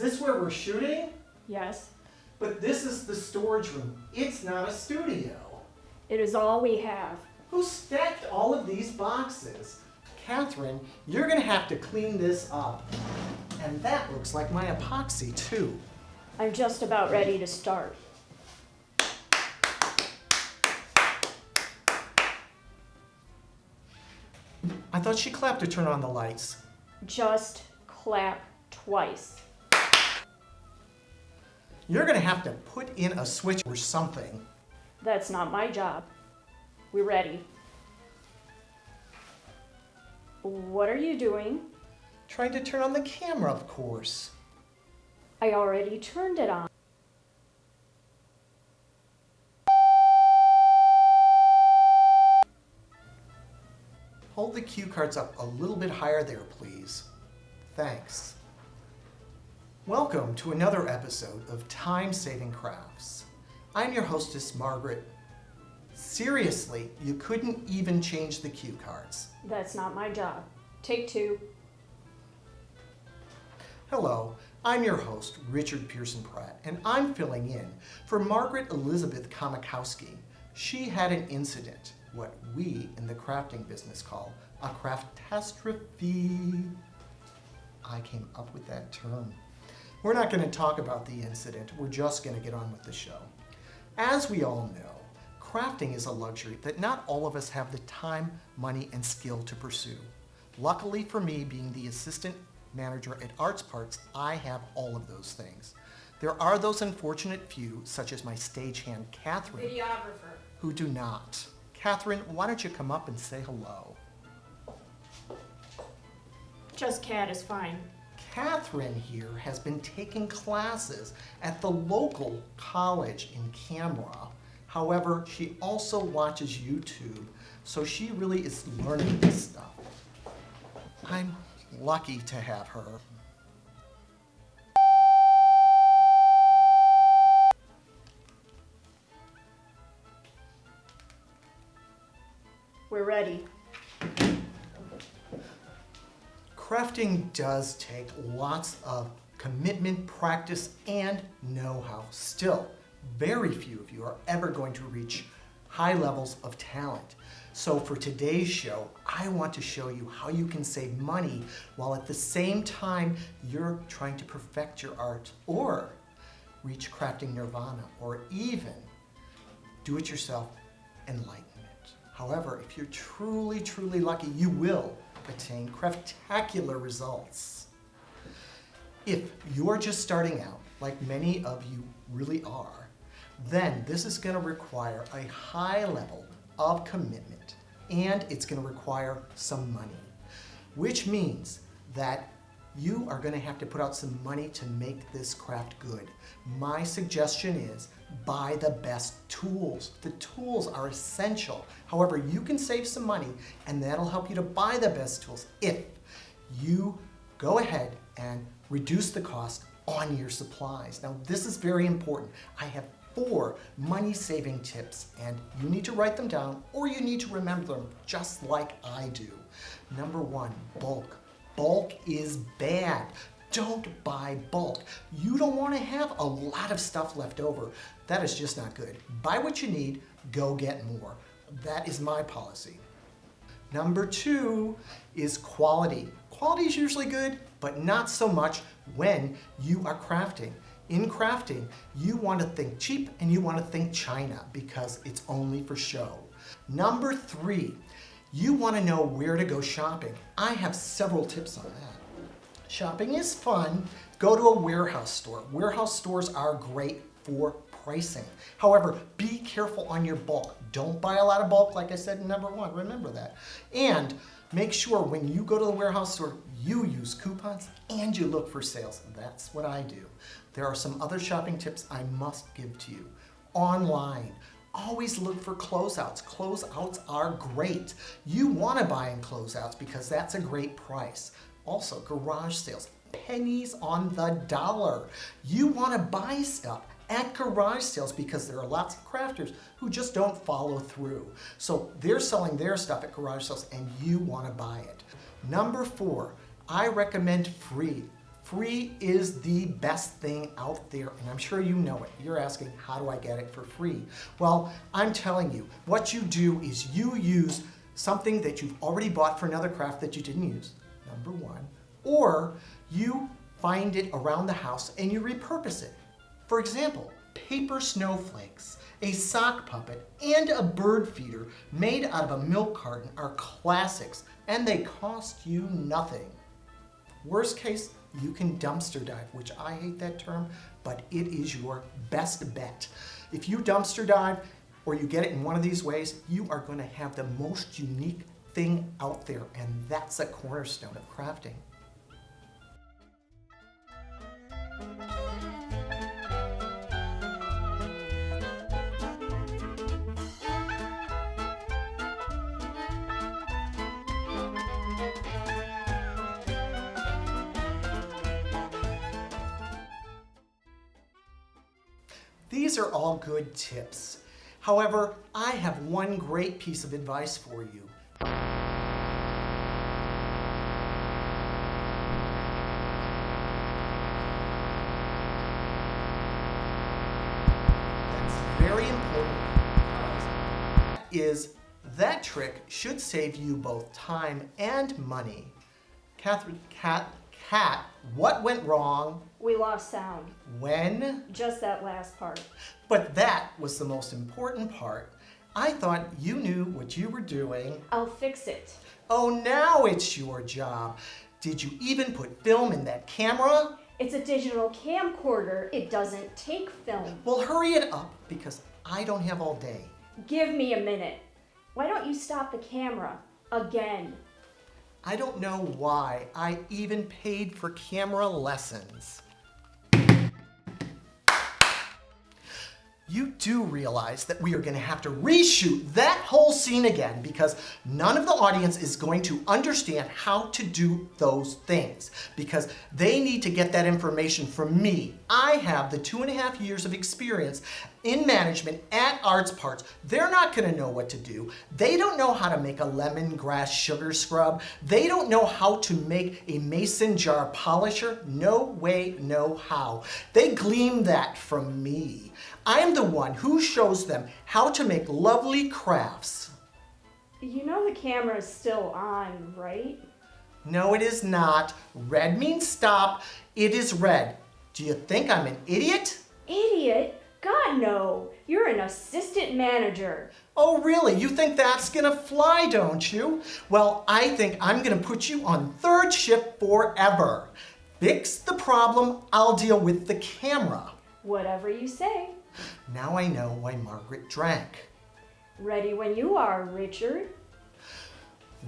this where we're shooting? Yes. But this is the storage room. It's not a studio. It is all we have. Who stacked all of these boxes? Catherine, you're gonna have to clean this up. And that looks like my epoxy too. I'm just about ready to start. I thought she clapped to turn on the lights. Just clap twice. You're gonna have to put in a switch or something. That's not my job. We're ready. What are you doing? Trying to turn on the camera, of course. I already turned it on. Hold the cue cards up a little bit higher there, please. Thanks. Welcome to another episode of Time Saving Crafts. I'm your hostess, Margaret. Seriously, you couldn't even change the cue cards. That's not my job. Take two. Hello, I'm your host, Richard Pearson Pratt, and I'm filling in for Margaret Elizabeth Komikowski. She had an incident, what we in the crafting business call a craftastrophe. I came up with that term. We're not going to talk about the incident, we're just going to get on with the show. As we all know, crafting is a luxury that not all of us have the time, money, and skill to pursue. Luckily for me, being the assistant manager at Arts Parts, I have all of those things. There are those unfortunate few, such as my stagehand, Catherine, Videographer. who do not. Catherine, why don't you come up and say hello? Just cat is fine. Catherine here has been taking classes at the local college in Camera. However, she also watches YouTube, so she really is learning this stuff. I'm lucky to have her. We're ready. Crafting does take lots of commitment, practice, and know-how. Still, very few of you are ever going to reach high levels of talent. So for today's show, I want to show you how you can save money while at the same time you're trying to perfect your art or reach crafting nirvana or even do-it-yourself enlightenment. However, if you're truly, truly lucky, you will attain craftacular results. If you're just starting out, like many of you really are, then this is going to require a high level of commitment, and it's going to require some money, which means that you are going to have to put out some money to make this craft good. My suggestion is buy the best tools. The tools are essential. However, you can save some money, and that'll help you to buy the best tools if you go ahead and reduce the cost on your supplies. Now, this is very important. I have 4 money-saving tips, and you need to write them down or you need to remember them just like I do. Number 1, bulk. Bulk is bad. Don't buy bulk. You don't want to have a lot of stuff left over. That is just not good. Buy what you need, go get more. That is my policy. Number 2 is quality. Quality is usually good, but not so much when you are crafting. In crafting, you want to think cheap and you want to think China because it's only for show. Number 3, you want to know where to go shopping. I have several tips on that. Shopping is fun. Go to a warehouse store. Warehouse stores are great for pricing. However, be careful on your bulk. Don't buy a lot of bulk, like I said in number 1. Remember that. And make sure when you go to the warehouse store, you use coupons and you look for sales. That's what I do. There are some other shopping tips I must give to you. Online, always look for closeouts. Closeouts are great. You want to buy in closeouts because that's a great price. Also, garage sales, pennies on the dollar. You want to buy stuff at garage sales because there are lots of crafters who just don't follow through. So they're selling their stuff at garage sales and you want to buy it. Number 4, I recommend free. Free is the best thing out there, and I'm sure you know it. You're asking, how do I get it for free? Well, I'm telling you, what you do is you use something that you've already bought for another craft that you didn't use, number one, or you find it around the house and you repurpose it. For example, paper snowflakes, a sock puppet, and a bird feeder made out of a milk carton are classics, and they cost you nothing. Worst case, you can dumpster dive, which I hate that term, but it is your best bet. If you dumpster dive or you get it in one of these ways, you are going to have the most unique thing out there, and that's a cornerstone of crafting. These are all good tips. However, I have one great piece of advice for you. That's very important because that trick should save you both time and money. Kat, what went wrong? We lost sound. When? Just that last part. But that was the most important part. I thought you knew what you were doing. I'll fix it. Oh, now it's your job. Did you even put film in that camera? It's a digital camcorder. It doesn't take film. Well, hurry it up because I don't have all day. Give me a minute. Why don't you stop the camera again? I don't know why I even paid for camera lessons. You do realize that we are going to have to reshoot that whole scene again because none of the audience is going to understand how to do those things because they need to get that information from me. I have the 2.5 years of experience in management at Arts Parts. They're not going to know what to do. They don't know how to make a lemongrass sugar scrub. They don't know how to make a mason jar polisher. No way, no how. They glean that from me. I am the one who shows them how to make lovely crafts. You know the camera's still on, right? No, it is not. Red means stop. It is red. Do you think I'm an idiot? Idiot? God, no. You're an assistant manager. Oh, really? You think that's gonna fly, don't you? Well, I think I'm gonna put you on third shift forever. Fix the problem, I'll deal with the camera. Whatever you say. Now I know why Margaret drank. Ready when you are, Richard.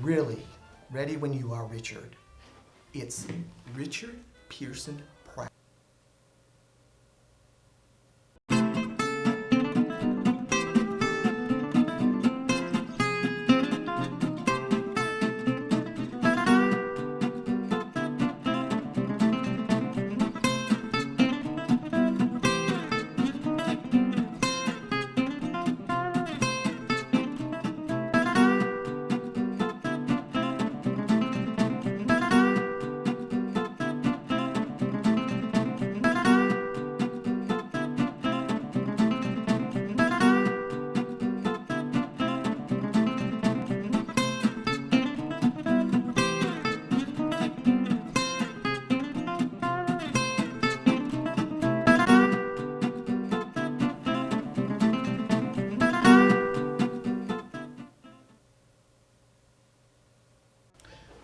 Really, ready when you are, Richard. It's Richard Pearson Pratt.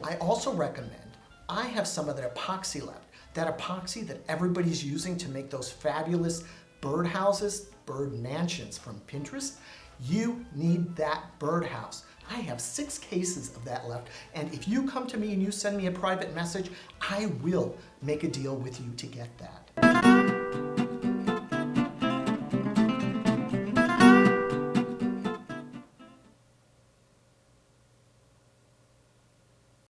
I also recommend, I have some of that epoxy left. That epoxy that everybody's using to make those fabulous birdhouses, bird mansions from Pinterest. You need that birdhouse. I have 6 cases of that left, and if you come to me and you send me a private message, I will make a deal with you to get that.